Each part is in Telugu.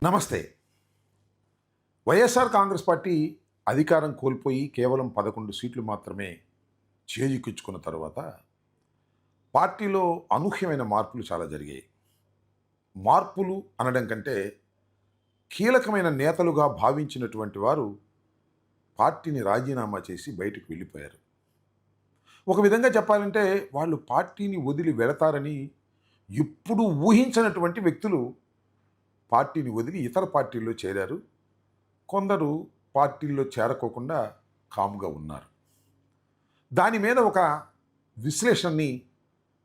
నమస్తే. వైఎస్ఆర్ కాంగ్రెస్ పార్టీ అధికారం కోల్పోయి కేవలం 11 సీట్లు మాత్రమే చేజిక్కించుకున్న తర్వాత పార్టీలో అనూహ్యమైన మార్పులు చాలా జరిగాయి. మార్పులు అనడం కంటే కీలకమైన నేతలుగా భావించినటువంటి వారు పార్టీని రాజీనామా చేసి బయటకు వెళ్ళిపోయారు. ఒక విధంగా చెప్పాలంటే వాళ్ళు పార్టీని వదిలి వెళతారని ఎప్పుడూ ఊహించనటువంటి వ్యక్తులు పార్టీని వదిలి ఇతర పార్టీల్లో చేరారు. కొందరు పార్టీల్లో చేరకోకుండా కామ్గా ఉన్నారు. దాని మీద ఒక విశ్లేషణని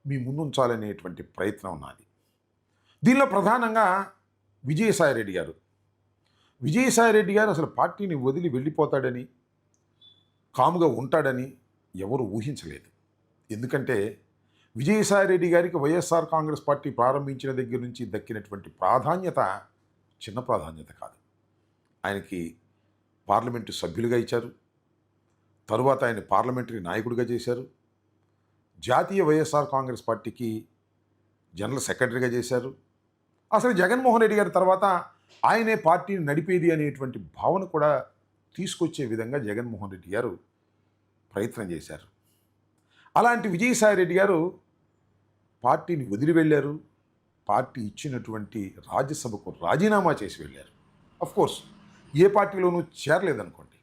మీ ముందుంచాలనేటువంటి ప్రయత్నం నాది. దీనిలో ప్రధానంగా విజయసాయిరెడ్డి గారు విజయసాయిరెడ్డి గారు అసలు పార్టీని వదిలి వెళ్ళిపోతాడని, కామ్గా ఉంటాడని ఎవరు ఊహించలేదు. ఎందుకంటే విజయసాయిరెడ్డి గారికి వైఎస్ఆర్ కాంగ్రెస్ పార్టీ ప్రారంభించిన దగ్గర నుంచి దక్కినటువంటి ప్రాధాన్యత చిన్న ప్రాధాన్యత కాదు. ఆయనకి పార్లమెంటు సభ్యులుగా ఇచ్చారు. తరువాత ఆయన పార్లమెంటరీ నాయకుడిగా చేశారు. జాతీయ వైఎస్ఆర్ కాంగ్రెస్ పార్టీకి జనరల్ సెక్రటరీగా చేశారు. అసలు జగన్మోహన్ రెడ్డి గారి తర్వాత ఆయనే పార్టీని నడిపేది అనేటువంటి భావన కూడా తీసుకొచ్చే విధంగా జగన్మోహన్ రెడ్డి గారు ప్రయత్నం చేశారు. అలాంటి విజయసాయిరెడ్డి గారు పార్టీని వదిలి వెళ్ళారు. పార్టీ ఇచ్చినటువంటి రాజ్యసభకు రాజీనామా చేసి వెళ్ళారు. కోర్స్ ఏ పార్టీలోనూ చేరలేదనుకోండి.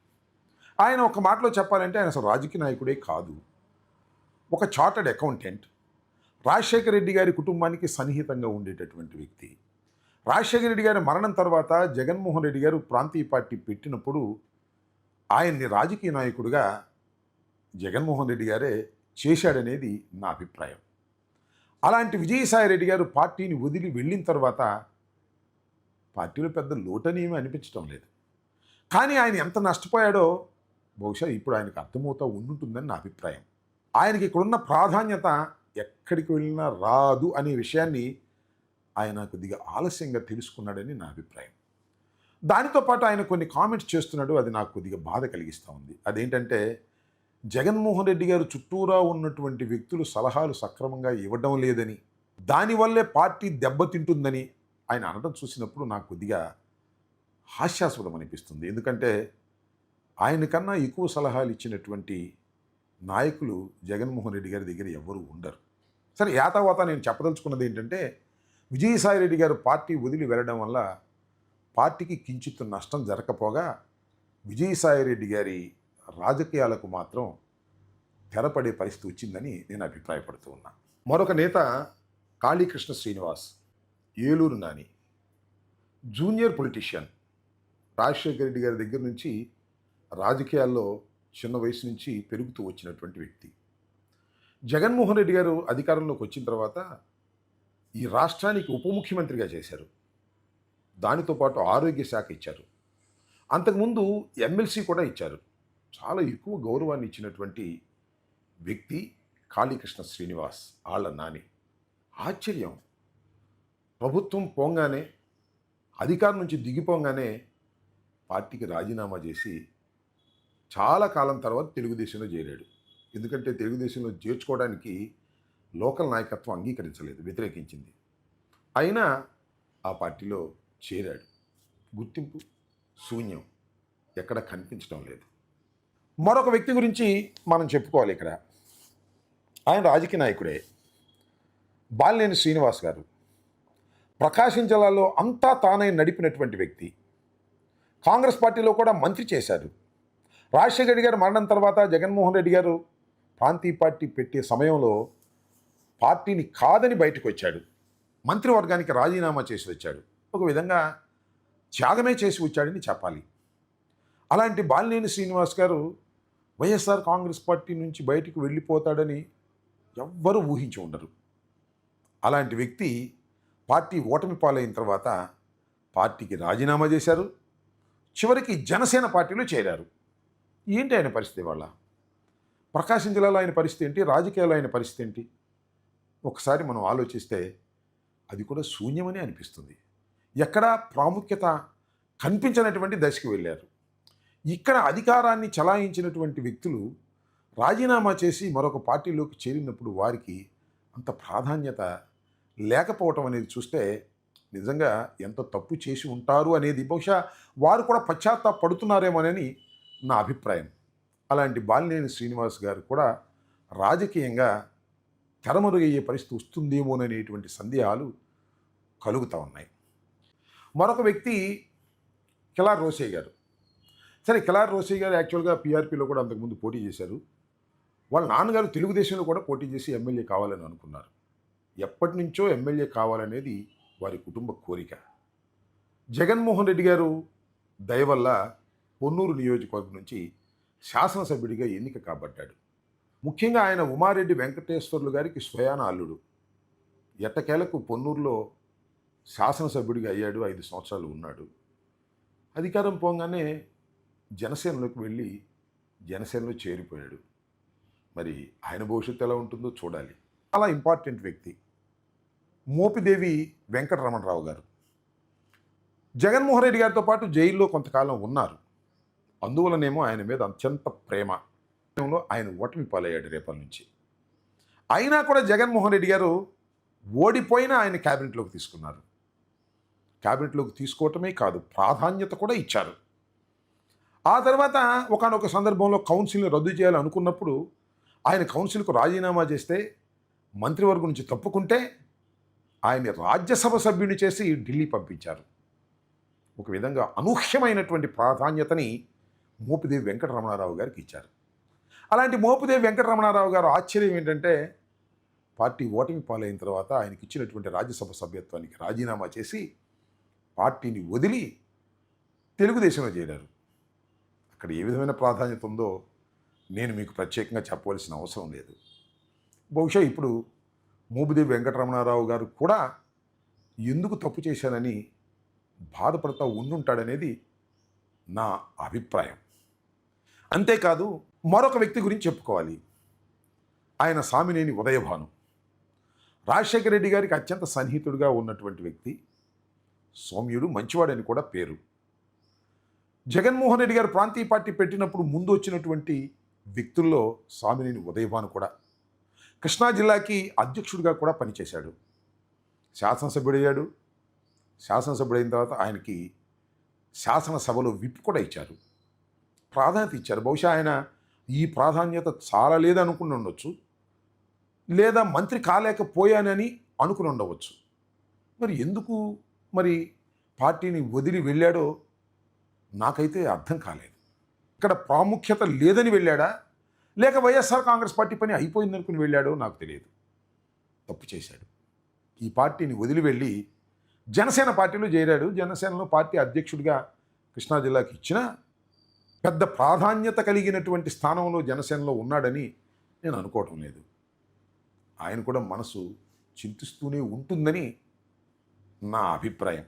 ఆయన ఒక మాటలో చెప్పాలంటే ఆయన అసలు రాజకీయ నాయకుడే కాదు. ఒక చార్టర్డ్ అకౌంటెంట్, రాజశేఖర రెడ్డి గారి కుటుంబానికి సన్నిహితంగా ఉండేటటువంటి వ్యక్తి. రాజశేఖర రెడ్డి గారి మరణం తర్వాత జగన్మోహన్ రెడ్డి గారు ప్రాంతీయ పార్టీ పెట్టినప్పుడు ఆయన్ని రాజకీయ నాయకుడిగా జగన్మోహన్ రెడ్డి గారే చేశాడనేది నా అభిప్రాయం. అలాంటి విజయసాయిరెడ్డి గారు పార్టీని వదిలి వెళ్ళిన తర్వాత పార్టీలో పెద్ద లోటనేమీ అనిపించడం లేదు. కానీ ఆయన ఎంత నష్టపోయాడో బహుశా ఇప్పుడు ఆయనకు అర్థమవుతూ ఉంటుందని నా అభిప్రాయం. ఆయనకి ఇక్కడున్న ప్రాధాన్యత ఎక్కడికి వెళ్ళినా రాదు అనే విషయాన్ని ఆయన కొద్దిగా ఆలస్యంగా తెలుసుకున్నాడని నా అభిప్రాయం. దానితో పాటు ఆయన కొన్ని కామెంట్స్ చేస్తున్నాడు, అది నాకు కొద్దిగా బాధ కలిగిస్తూ ఉంది. అదేంటంటే జగన్మోహన్ రెడ్డి గారు చుట్టూరా ఉన్నటువంటి వ్యక్తులు సలహాలు సక్రమంగా ఇవ్వడం లేదని, దానివల్లే పార్టీ దెబ్బతింటుందని ఆయన అనడం చూసినప్పుడు నాకు కొద్దిగా హాస్యాస్పదం అనిపిస్తుంది. ఎందుకంటే ఆయనకన్నా ఎక్కువ సలహాలు ఇచ్చినటువంటి నాయకులు జగన్మోహన్ రెడ్డి గారి దగ్గర ఎవరు ఉండరు. సరే, యాతావాత నేను చెప్పదలుచుకున్నది ఏంటంటే విజయసాయిరెడ్డి గారు పార్టీ వదిలి వెళ్ళడం వల్ల పార్టీకి కించిత్ నష్టం జరగకపోగా విజయసాయిరెడ్డి గారి రాజకీయాలకు మాత్రం తెరపడే పరిస్థితి వచ్చిందని నేను అభిప్రాయపడుతూ ఉన్నా. మరొక నేత కాళీకృష్ణ శ్రీనివాస్, ఏలూరు నాని, జూనియర్ పొలిటీషియన్. రాజశేఖర రెడ్డి గారి దగ్గర నుంచి రాజకీయాల్లో చిన్న వయసు నుంచి పెరుగుతూ వచ్చినటువంటి వ్యక్తి. జగన్మోహన్ రెడ్డి గారు అధికారంలోకి వచ్చిన తర్వాత ఈ రాష్ట్రానికి ఉప ముఖ్యమంత్రిగా చేశారు. దానితో పాటు ఆరోగ్య శాఖ ఇచ్చారు. అంతకుముందు ఎమ్మెల్సీ కూడా ఇచ్చారు. చాలా ఎక్కువ గౌరవాన్ని ఇచ్చినటువంటి వ్యక్తి కాళీకృష్ణ శ్రీనివాస్, ఆళ్ళ నాని. ఆశ్చర్యం, ప్రభుత్వం పోంగానే, అధికారం నుంచి దిగిపోగానే పార్టీకి రాజీనామా చేసి చాలా కాలం తర్వాత తెలుగుదేశంలో చేరాడు. ఎందుకంటే తెలుగుదేశంలో చేర్చుకోవడానికి లోకల్ నాయకత్వం అంగీకరించలేదు, వ్యతిరేకించింది. అయినా ఆ పార్టీలో చేరాడు. గుర్తింపు శూన్యం, ఎక్కడ కనిపించడం లేదు. మరొక వ్యక్తి గురించి మనం చెప్పుకోవాలి ఇక్కడ. ఆయన రాజకీయ నాయకుడే, బాలినేని శ్రీనివాస్ గారు. ప్రకాశం జిల్లాలో అంతా తానై నడిపినటువంటి వ్యక్తి. కాంగ్రెస్ పార్టీలో కూడా మంత్రి చేశారు. రాజశేఖర రెడ్డి గారు మరణం తర్వాత జగన్మోహన్ రెడ్డి గారు ప్రాంతీయ పార్టీ పెట్టే సమయంలో పార్టీని కాదని బయటకు వచ్చాడు. మంత్రివర్గానికి రాజీనామా చేసి వచ్చాడు. ఒక విధంగా త్యాగమే చేసి వచ్చాడని చెప్పాలి. అలాంటి బాలినేని శ్రీనివాస్ గారు వైఎస్ఆర్ కాంగ్రెస్ పార్టీ నుంచి బయటికి వెళ్ళిపోతాడని ఎవ్వరూ ఊహించి ఉండరు. అలాంటి వ్యక్తి పార్టీ ఓటమి పాలైన తర్వాత పార్టీకి రాజీనామా చేశారు. చివరికి జనసేన పార్టీలో చేరారు. ఏంటి ఆయన పరిస్థితి? వాళ్ళ ప్రకాశం జిల్లాలో ఆయన పరిస్థితి ఏంటి? రాజకీయాల్లో ఆయన పరిస్థితి ఏంటి? ఒకసారి మనం ఆలోచిస్తే అది కూడా శూన్యమని అనిపిస్తుంది. ఎక్కడా ప్రాముఖ్యత కనిపించినటువంటి దశకి వెళ్ళారు. ఇక్కడ అధికారాన్ని చలాయించినటువంటి వ్యక్తులు రాజీనామా చేసి మరొక పార్టీలోకి చేరినప్పుడు వారికి అంత ప్రాధాన్యత లేకపోవటం అనేది చూస్తే నిజంగా ఎంత తప్పు చేసి ఉంటారు అనేది బహుశా వారు కూడా పశ్చాత్తాపడుతున్నారేమోనని నా అభిప్రాయం. అలాంటి బాలినేని శ్రీనివాస్ గారు కూడా రాజకీయంగా తెరమరుగయ్యే పరిస్థితి వస్తుందేమోననేటువంటి సందేహాలు కలుగుతా ఉన్నాయి. మరొక వ్యక్తి కిలార్ రోసయ్య గారు. సరే, కిలార్ రోసయ్య గారు యాక్చువల్గా పీఆర్పీలో కూడా అంతకుముందు పోటీ చేశారు. వాళ్ళ నాన్నగారు తెలుగుదేశంలో కూడా పోటీ చేసి ఎమ్మెల్యే కావాలని అనుకున్నారు. ఎప్పటి నుంచో ఎమ్మెల్యే కావాలనేది వారి కుటుంబ కోరిక. జగన్మోహన్ రెడ్డి గారు దయ వల్ల పొన్నూరు నియోజకవర్గం నుంచి శాసనసభ్యుడిగా ఎన్నిక కాబడ్డాడు. ముఖ్యంగా ఆయన ఉమారెడ్డి వెంకటేశ్వర్లు గారికి స్వయాన అల్లుడు. ఎట్టకేలకు పొన్నూరులో శాసనసభ్యుడిగా అయ్యాడు. 5 సంవత్సరాలు ఉన్నాడు. అధికారం పోగానే జనసేనలోకి వెళ్ళి జనసేనలో చేరిపోయాడు. మరి ఆయన భవిష్యత్తు ఎలా ఉంటుందో చూడాలి. చాలా ఇంపార్టెంట్ వ్యక్తి మోపిదేవి వెంకటరమణరావు గారు. జగన్మోహన్ రెడ్డి గారితో పాటు జైల్లో కొంతకాలం ఉన్నారు. అందువలనేమో ఆయన మీద అత్యంత ప్రేమ. ఆయన ఓటమి పాలయ్యాడు రేపటి నుంచి. అయినా కూడా జగన్మోహన్ రెడ్డి గారు ఓడిపోయినా ఆయన క్యాబినెట్లోకి తీసుకున్నారు. క్యాబినెట్లోకి తీసుకోవటమే కాదు, ప్రాధాన్యత కూడా ఇచ్చారు. ఆ తర్వాత ఒకానొక సందర్భంలో కౌన్సిల్ని రద్దు చేయాలనుకున్నప్పుడు ఆయన కౌన్సిల్కు రాజీనామా చేస్తే, మంత్రివర్గం నుంచి తప్పుకుంటే ఆయన్ని రాజ్యసభ సభ్యుని చేసి ఢిల్లీ పంపించారు. ఒక విధంగా అనూహ్యమైనటువంటి ప్రాధాన్యతని మోపిదేవి వెంకటరమణారావు గారికి ఇచ్చారు. అలాంటి మోపిదేవి వెంకటరమణారావు గారు ఆశ్చర్యం ఏంటంటే, పార్టీ ఓటమి పాలైన తర్వాత ఆయనకి ఇచ్చినటువంటి రాజ్యసభ సభ్యత్వానికి రాజీనామా చేసి పార్టీని వదిలి తెలుగుదేశంలో చేరారు. అక్కడ ఏ విధమైన ప్రాధాన్యత ఉందో నేను మీకు ప్రత్యేకంగా చెప్పవలసిన అవసరం లేదు. బహుశా ఇప్పుడు మోపిదేవి వెంకటరమణారావు గారు కూడా ఎందుకు తప్పు చేశానని బాధపడతా ఉండుంటాడనేది నా అభిప్రాయం. అంతేకాదు, మరొక వ్యక్తి గురించి చెప్పుకోవాలి. ఆయన సామినేని ఉదయభాను. రాజశేఖర రెడ్డి గారికి అత్యంత సన్నిహితుడిగా ఉన్నటువంటి వ్యక్తి. సౌమ్యుడు, మంచివాడని కూడా పేరు. జగన్మోహన్ రెడ్డి గారు ప్రాంతీయ పార్టీ పెట్టినప్పుడు ముందు వచ్చినటువంటి వ్యక్తుల్లో సామినేని ఉదయభాను కూడా. కృష్ణా జిల్లాకి అధ్యక్షుడిగా కూడా పనిచేశాడు. శాసనసభ్యుడయ్యాడు. శాసనసభ్యుడైన తర్వాత ఆయనకి శాసనసభలో విప్ కూడా ఇచ్చారు, ప్రాధాన్యత ఇచ్చారు. బహుశా ఆయన ఈ ప్రాధాన్యత చాలా లేదనుకుని ఉండొచ్చు, లేదా మంత్రి కాలేకపోయానని అనుకుని ఉండవచ్చు. మరి ఎందుకు పార్టీని వదిలి వెళ్ళాడో నాకైతే అర్థం కాలేదు. ఇక్కడ ప్రాముఖ్యత లేదని వెళ్ళాడా, లేక వైఎస్ఆర్ కాంగ్రెస్ పార్టీ పని అయిపోయిందనుకుని వెళ్ళాడో నాకు తెలియదు. తప్పు చేశాడు. ఈ పార్టీని వదిలి వెళ్ళి జనసేన పార్టీలో చేరాడు. జనసేనలో పార్టీ అధ్యక్షుడిగా కృష్ణా జిల్లాకి ఇచ్చిన పెద్ద ప్రాధాన్యత కలిగినటువంటి స్థానంలో జనసేనలో ఉన్నాడని నేను అనుకోవటం లేదు. ఆయన కూడా మనసు చింతిస్తూనే ఉంటుందని నా అభిప్రాయం.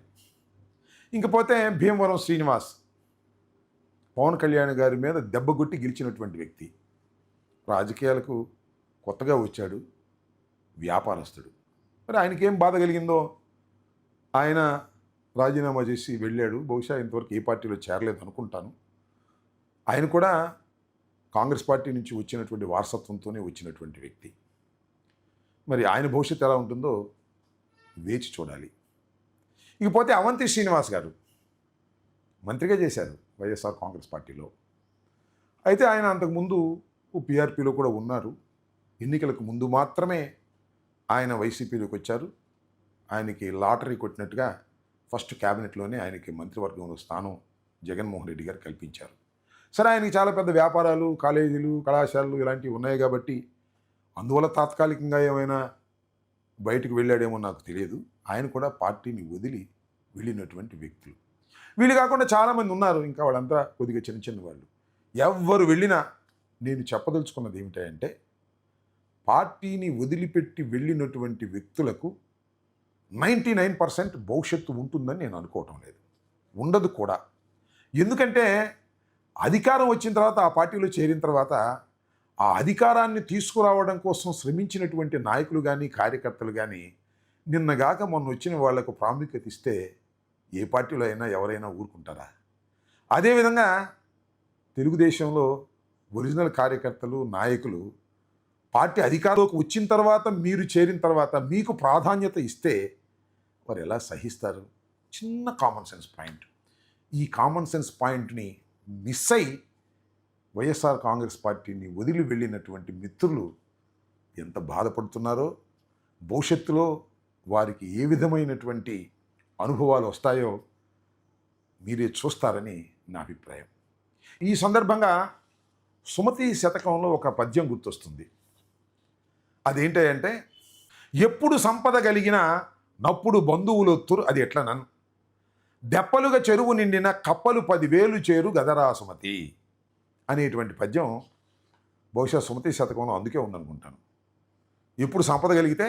ఇంకపోతే భీమవరం శ్రీనివాస్, పవన్ కళ్యాణ్ గారి మీద దెబ్బగొట్టి గెలిచినటువంటి వ్యక్తి. రాజకీయాలకు కొత్తగా వచ్చాడు, వ్యాపారస్తుడు. మరి ఆయనకేం బాధ కలిగిందో ఆయన రాజీనామా చేసి వెళ్ళాడు. బహుశా ఇంతవరకు ఏ పార్టీలో చేరలేదు అనుకుంటాను. ఆయన కూడా కాంగ్రెస్ పార్టీ నుంచి వచ్చినటువంటి వారసత్వంతోనే వచ్చినటువంటి వ్యక్తి. మరి ఆయన భవిష్యత్తు ఎలా ఉంటుందో వేచి చూడాలి. ఇకపోతే అవంతి శ్రీనివాస్ గారు మంత్రిగా చేశారు వైఎస్ఆర్ కాంగ్రెస్ పార్టీలో. అయితే ఆయన అంతకుముందు పీఆర్పీలో కూడా ఉన్నారు. ఎన్నికలకు ముందు మాత్రమే ఆయన వైసీపీలోకి వచ్చారు. ఆయనకి లాటరీ కొట్టినట్టుగా ఫస్ట్ క్యాబినెట్లోనే ఆయనకి మంత్రివర్గంలో స్థానం జగన్మోహన్ రెడ్డి గారు కల్పించారు. సరే, ఆయనకి చాలా పెద్ద వ్యాపారాలు, కాలేజీలు, కళాశాలలు ఇలాంటివి ఉన్నాయి కాబట్టి అందువల్ల తాత్కాలికంగా ఏమైనా బయటకు వెళ్ళాడేమో నాకు తెలియదు. ఆయన కూడా పార్టీని వదిలి వెళ్ళినటువంటి వ్యక్తులు. వీళ్ళు కాకుండా చాలామంది ఉన్నారు, ఇంకా వాళ్ళంతా కొద్దిగా చిన్న చిన్న వాళ్ళు. ఎవ్వరు వెళ్ళినా నేను చెప్పదలుచుకున్నది ఏమిటంటే, పార్టీని వదిలిపెట్టి వెళ్ళినటువంటి వ్యక్తులకు 99% భవిష్యత్తు ఉంటుందని నేను అనుకోవటం లేదు, ఉండదు కూడా. ఎందుకంటే అధికారం వచ్చిన తర్వాత, ఆ పార్టీలో చేరిన తర్వాత ఆ అధికారాన్ని తీసుకురావడం కోసం శ్రమించినటువంటి నాయకులు కానీ, కార్యకర్తలు కానీ నిన్నగాక మొన్న వచ్చిన వాళ్లకు ప్రాముఖ్యత ఇస్తే ఏ పార్టీలో అయినా ఎవరైనా ఊరుకుంటారా? అదేవిధంగా తెలుగుదేశంలో ఒరిజినల్ కార్యకర్తలు, నాయకులు పార్టీ అధికారంలోకి వచ్చిన తర్వాత, మీరు చేరిన తర్వాత మీకు ప్రాధాన్యత ఇస్తే వారు ఎలా సహిస్తారు? చిన్న కామన్ సెన్స్ పాయింట్. ఈ కామన్ సెన్స్ పాయింట్ని మిస్ అయి వైఎస్ఆర్ కాంగ్రెస్ పార్టీని వదిలి వెళ్ళినటువంటి మిత్రులు ఎంత బాధపడుతున్నారో, భవిష్యత్తులో వారికి ఏ విధమైనటువంటి అనుభవాలు వస్తాయో మీరే చూస్తారని నా అభిప్రాయం. ఈ సందర్భంగా సుమతి శతకంలో ఒక పద్యం గుర్తొస్తుంది. అదేంటంటే, ఎప్పుడు సంపద కలిగిన నప్పుడు బంధువులొత్తురు అది ఎట్లా నన్ను దెప్పలుగా చెరువు నిండిన కప్పలు 10,000 చేరు గదరా సుమతి అనేటువంటి పద్యం బహుశా సుమతి శతకంలో అందుకే ఉందనుకుంటాను. ఎప్పుడు సంపద కలిగితే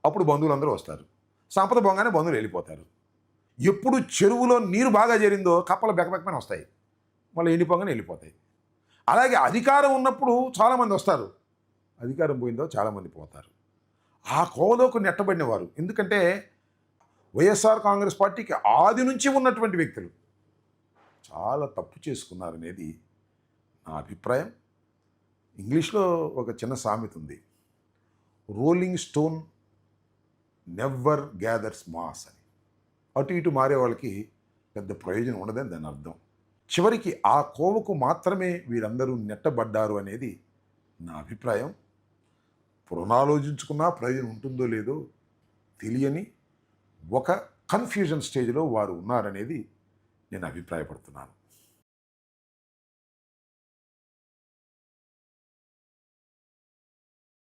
అప్పుడు బంధువులందరూ వస్తారు, సంపద పోగానే బంధువులు వెళ్ళిపోతారు. ఎప్పుడు చెరువులో నీరు బాగా చేరిందో కప్పలు బెకబెకమని వస్తాయి, మళ్ళీ ఎండిపోగానే వెళ్ళిపోతాయి. అలాగే అధికారం ఉన్నప్పుడు చాలామంది వస్తారు, అధికారం పోయిందో చాలామంది పోతారు. ఆ కోవలోకి నెట్టబడిన వారు, ఎందుకంటే వైఎస్ఆర్ కాంగ్రెస్ పార్టీకి ఆది నుంచి ఉన్నటువంటి వ్యక్తులు చాలా తప్పు చేసుకున్నారనేది నా అభిప్రాయం. ఇంగ్లీష్లో ఒక చిన్న సామెత ఉంది, rolling stone never gathers mass అని. అటు ఇటు మారే వాళ్ళకి పెద్ద ప్రయోజనం ఉండదని దాని అర్థం. చివరికి ఆ కోవకు మాత్రమే వీరందరూ నెట్టబడ్డారు అనేది నా అభిప్రాయం. పునరాలోచించుకున్నా ప్రయోజనం ఉంటుందో లేదో తెలియని ఒక కన్ఫ్యూజన్ స్టేజ్లో వారు ఉన్నారనేది నేను అభిప్రాయపడుతున్నాను.